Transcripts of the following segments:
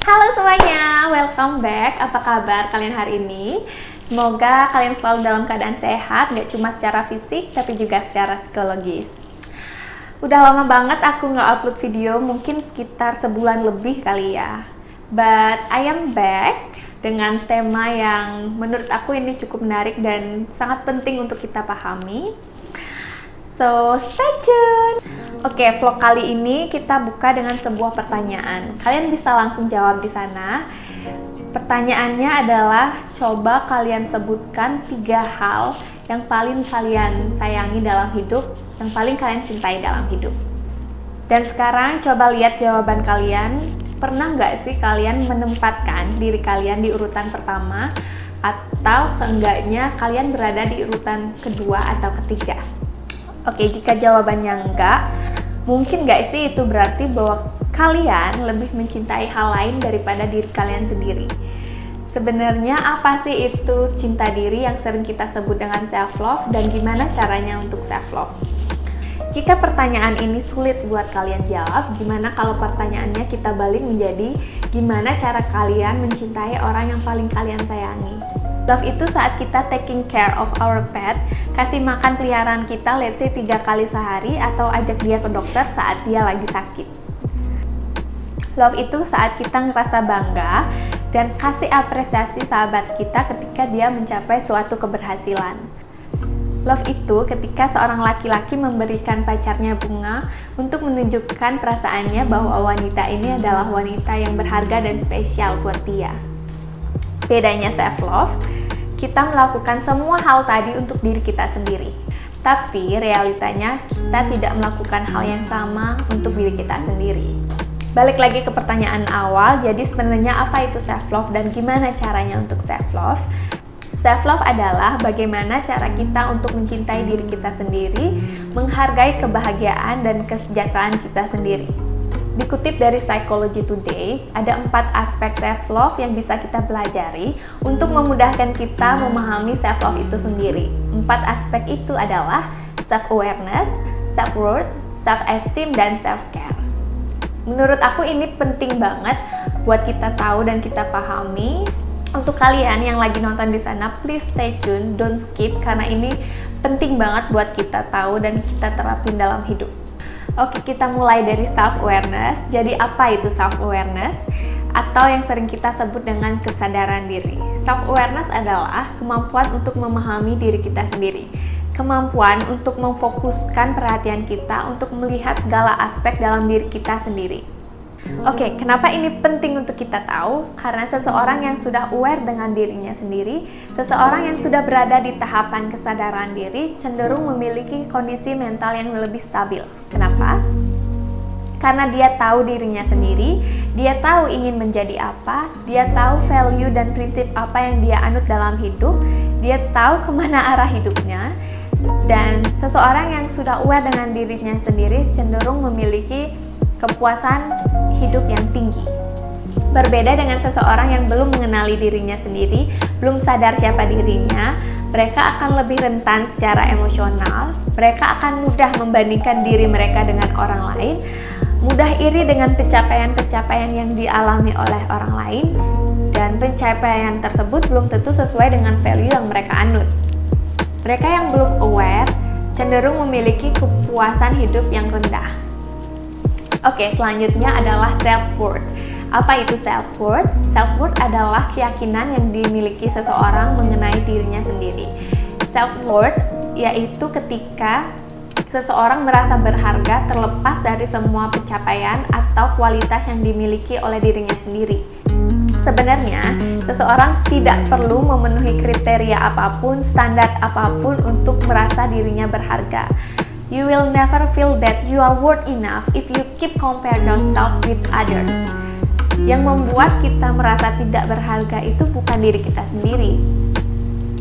Halo semuanya, welcome back. Apa kabar kalian hari ini? Semoga kalian selalu dalam keadaan sehat, gak cuma secara fisik, tapi juga secara psikologis. Udah lama banget aku nggak upload video, mungkin sekitar sebulan lebih kali ya. But I am back dengan tema yang menurut aku ini cukup menarik dan sangat penting untuk kita pahami. So, stay tune! Oke, vlog kali ini kita buka dengan sebuah pertanyaan. Kalian bisa langsung jawab di sana. Pertanyaannya adalah, coba kalian sebutkan 3 hal yang paling kalian sayangi dalam hidup, yang paling kalian cintai dalam hidup. Dan sekarang coba lihat jawaban kalian. Pernah nggak sih kalian menempatkan diri kalian di urutan pertama, atau seenggaknya kalian berada di urutan kedua atau ketiga? Oke, jika jawabannya enggak, mungkin nggak sih itu berarti bahwa kalian lebih mencintai hal lain daripada diri kalian sendiri. Sebenarnya apa sih itu cinta diri yang sering kita sebut dengan self-love, dan gimana caranya untuk self-love? Jika pertanyaan ini sulit buat kalian jawab, gimana kalau pertanyaannya kita balik menjadi gimana cara kalian mencintai orang yang paling kalian sayangi? Love itu saat kita taking care of our pet, kasih makan peliharaan kita let's say 3 kali sehari, atau ajak dia ke dokter saat dia lagi sakit. Love itu saat kita ngerasa bangga dan kasih apresiasi sahabat kita ketika dia mencapai suatu keberhasilan. Love itu ketika seorang laki-laki memberikan pacarnya bunga untuk menunjukkan perasaannya bahwa wanita ini adalah wanita yang berharga dan spesial buat dia. Bedanya self-love, kita melakukan semua hal tadi untuk diri kita sendiri. Tapi realitanya kita tidak melakukan hal yang sama untuk diri kita sendiri. Balik lagi ke pertanyaan awal, jadi sebenarnya apa itu self-love dan gimana caranya untuk self-love? Self-love adalah bagaimana cara kita untuk mencintai diri kita sendiri, menghargai kebahagiaan dan kesejahteraan kita sendiri. Dikutip dari Psychology Today, ada 4 aspek self-love yang bisa kita pelajari untuk memudahkan kita memahami self-love itu sendiri. 4 aspek itu adalah self-awareness, self-worth, self-esteem, dan self-care. Menurut aku ini penting banget buat kita tahu dan kita pahami. Untuk kalian yang lagi nonton di sana, please stay tune, don't skip, karena ini penting banget buat kita tahu dan kita terapin dalam hidup. Oke, kita mulai dari self-awareness. Jadi apa itu self-awareness? Atau yang sering kita sebut dengan kesadaran diri. Self-awareness adalah kemampuan untuk memahami diri kita sendiri. Kemampuan untuk memfokuskan perhatian kita untuk melihat segala aspek dalam diri kita sendiri. Oke, kenapa ini penting untuk kita tahu? Karena seseorang yang sudah aware dengan dirinya sendiri, seseorang yang sudah berada di tahapan kesadaran diri, cenderung memiliki kondisi mental yang lebih stabil. Kenapa? Karena dia tahu dirinya sendiri, dia tahu ingin menjadi apa, dia tahu value dan prinsip apa yang dia anut dalam hidup, dia tahu kemana arah hidupnya, dan seseorang yang sudah aware dengan dirinya sendiri cenderung memiliki kepuasan hidup yang tinggi. Berbeda dengan seseorang yang belum mengenali dirinya sendiri, belum sadar siapa dirinya, mereka akan lebih rentan secara emosional, mereka akan mudah membandingkan diri mereka dengan orang lain, mudah iri dengan pencapaian-pencapaian yang dialami oleh orang lain, dan pencapaian tersebut belum tentu sesuai dengan value yang mereka anut. Mereka yang belum aware cenderung memiliki kepuasan hidup yang rendah. Oke, selanjutnya adalah self-worth. Apa itu self-worth? Self-worth adalah keyakinan yang dimiliki seseorang mengenai dirinya sendiri. Self-worth yaitu ketika seseorang merasa berharga terlepas dari semua pencapaian atau kualitas yang dimiliki oleh dirinya sendiri. Sebenarnya, seseorang tidak perlu memenuhi kriteria apapun, standar apapun untuk merasa dirinya berharga. You will never feel that you are worth enough if you keep compare yourself with others. Yang membuat kita merasa tidak berharga itu bukan diri kita sendiri,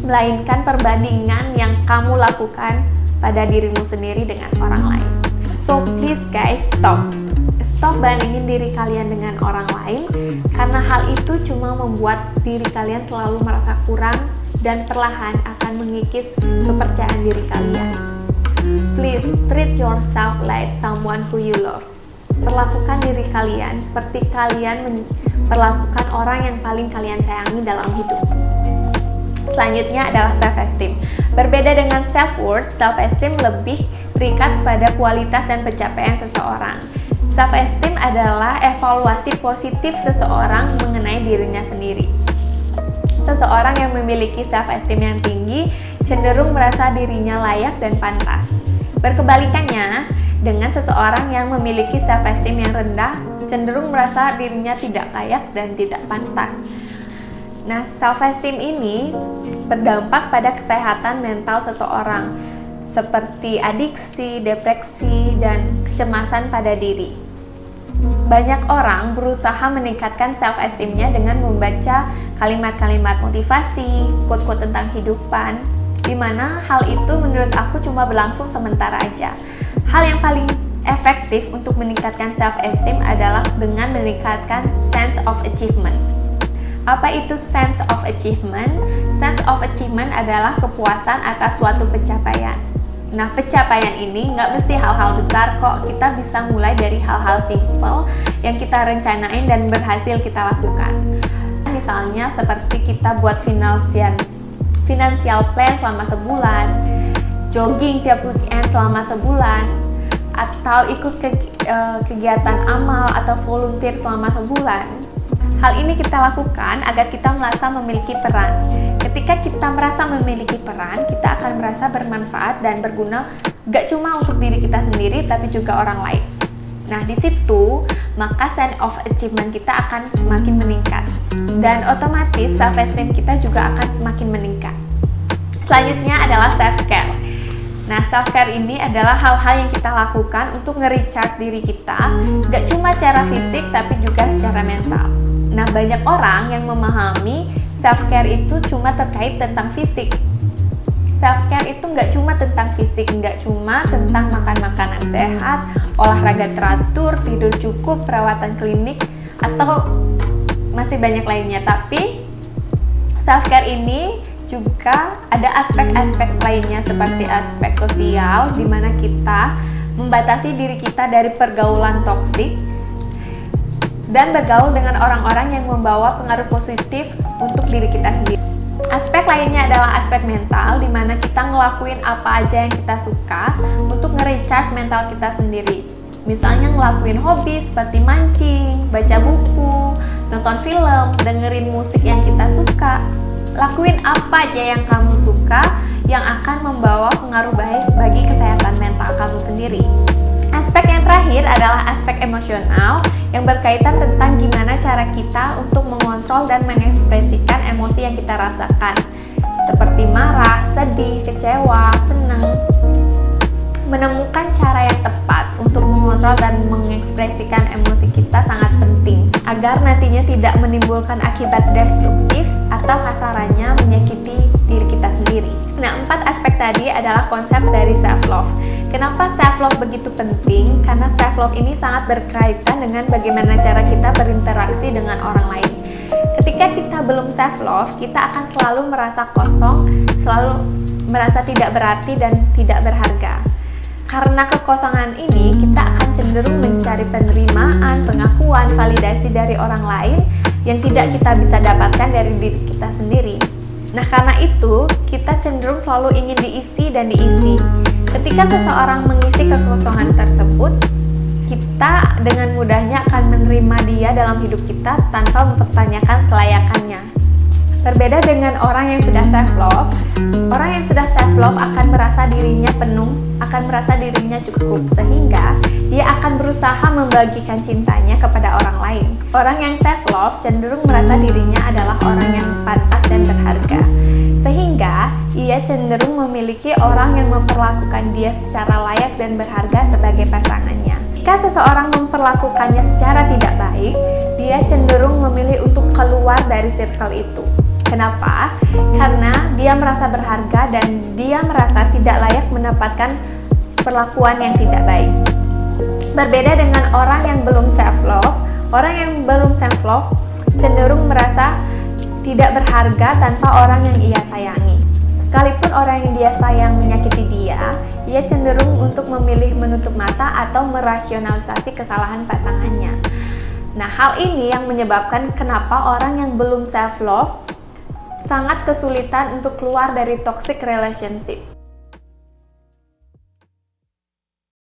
melainkan perbandingan yang kamu lakukan pada dirimu sendiri dengan orang lain. So please guys, stop bandingin diri kalian dengan orang lain, karena hal itu cuma membuat diri kalian selalu merasa kurang dan perlahan akan mengikis kepercayaan diri kalian. Please treat yourself like someone who you love. Perlakukan diri kalian seperti kalian Perlakukan orang yang paling kalian sayangi dalam hidup. Selanjutnya adalah self-esteem. Berbeda dengan self-worth, self-esteem lebih terikat pada kualitas dan pencapaian seseorang. Self-esteem adalah evaluasi positif seseorang mengenai dirinya sendiri. Seseorang yang memiliki self-esteem yang tinggi cenderung merasa dirinya layak dan pantas. Berkebalikannya, dengan seseorang yang memiliki self-esteem yang rendah cenderung merasa dirinya tidak layak dan tidak pantas. Nah, self-esteem ini berdampak pada kesehatan mental seseorang, seperti adiksi, depresi, dan kecemasan pada diri. Banyak orang berusaha meningkatkan self-esteemnya dengan membaca kalimat-kalimat motivasi, quote-quote tentang kehidupan, di mana hal itu menurut aku cuma berlangsung sementara aja. Hal yang paling efektif untuk meningkatkan self-esteem adalah dengan meningkatkan sense of achievement. Apa itu sense of achievement? Sense of achievement adalah kepuasan atas suatu pencapaian. Nah, pencapaian ini nggak mesti hal-hal besar kok. Kita bisa mulai dari hal-hal simple yang kita rencanain dan berhasil kita lakukan. Misalnya seperti kita buat financial plan selama sebulan, jogging tiap weekend selama sebulan, atau ikut kegiatan amal atau volunteer selama sebulan. Hal ini kita lakukan agar kita merasa memiliki peran. Ketika kita merasa memiliki peran, kita akan merasa bermanfaat dan berguna gak cuma untuk diri kita sendiri, tapi juga orang lain. Nah, di situ, maka sense of achievement kita akan semakin meningkat. Dan otomatis self-esteem kita juga akan semakin meningkat. Selanjutnya adalah self-care. Nah, self-care ini adalah hal-hal yang kita lakukan untuk nge-recharge diri kita, gak cuma secara fisik, tapi juga secara mental. Nah, banyak orang yang memahami self-care itu cuma terkait tentang fisik. Self-care itu nggak cuma tentang fisik, nggak cuma tentang makan makanan sehat, olahraga teratur, tidur cukup, perawatan klinik, atau masih banyak lainnya. Tapi self-care ini juga ada aspek-aspek lainnya seperti aspek sosial, di mana kita membatasi diri kita dari pergaulan toksik dan bergaul dengan orang-orang yang membawa pengaruh positif untuk diri kita sendiri. Aspek lainnya adalah aspek mental, di mana kita ngelakuin apa aja yang kita suka untuk nge-recharge mental kita sendiri. Misalnya ngelakuin hobi seperti mancing, baca buku, nonton film, dengerin musik yang kita suka. Lakuin apa aja yang kamu suka yang akan membawa pengaruh baik bagi kesehatan mental kamu sendiri. Aspek yang terakhir adalah aspek emosional yang berkaitan tentang gimana cara kita untuk mengontrol dan mengekspresikan emosi yang kita rasakan, seperti marah, sedih, kecewa, senang. Menemukan cara yang tepat untuk mengontrol dan mengekspresikan emosi kita sangat penting agar nantinya tidak menimbulkan akibat destruktif atau kasarannya menyakiti diri kita sendiri. Nah, 4 aspek tadi adalah konsep dari self-love. Kenapa self-love begitu penting? Karena self-love ini sangat berkaitan dengan bagaimana cara kita berinteraksi dengan orang lain. Ketika kita belum self-love, kita akan selalu merasa kosong, selalu merasa tidak berarti dan tidak berharga. Karena kekosongan ini, kita akan cenderung mencari penerimaan, pengakuan, validasi dari orang lain yang tidak kita bisa dapatkan dari diri kita sendiri. Nah, karena itu, kita cenderung selalu ingin diisi dan diisi. Ketika seseorang mengisi kekosongan tersebut, kita dengan mudahnya akan menerima dia dalam hidup kita tanpa mempertanyakan kelayakannya. Berbeda dengan orang yang sudah self-love, orang yang sudah self-love akan merasa dirinya penuh, akan merasa dirinya cukup, sehingga dia akan berusaha membagikan cintanya kepada orang lain. Orang yang self-love cenderung merasa dirinya adalah orang yang pantas dan berharga, sehingga ia cenderung memiliki orang yang memperlakukan dia secara layak dan berharga sebagai pasangannya. Jika seseorang memperlakukannya secara tidak baik, dia cenderung memilih untuk keluar dari circle itu. Kenapa? Karena dia merasa berharga dan dia merasa tidak layak mendapatkan perlakuan yang tidak baik. Berbeda dengan orang yang belum self-love, orang yang belum self-love cenderung merasa tidak berharga tanpa orang yang ia sayangi. Sekalipun orang yang dia sayang menyakiti dia, ia cenderung untuk memilih menutup mata atau merasionalisasi kesalahan pasangannya. Nah, hal ini yang menyebabkan kenapa orang yang belum self-love sangat kesulitan untuk keluar dari toxic relationship.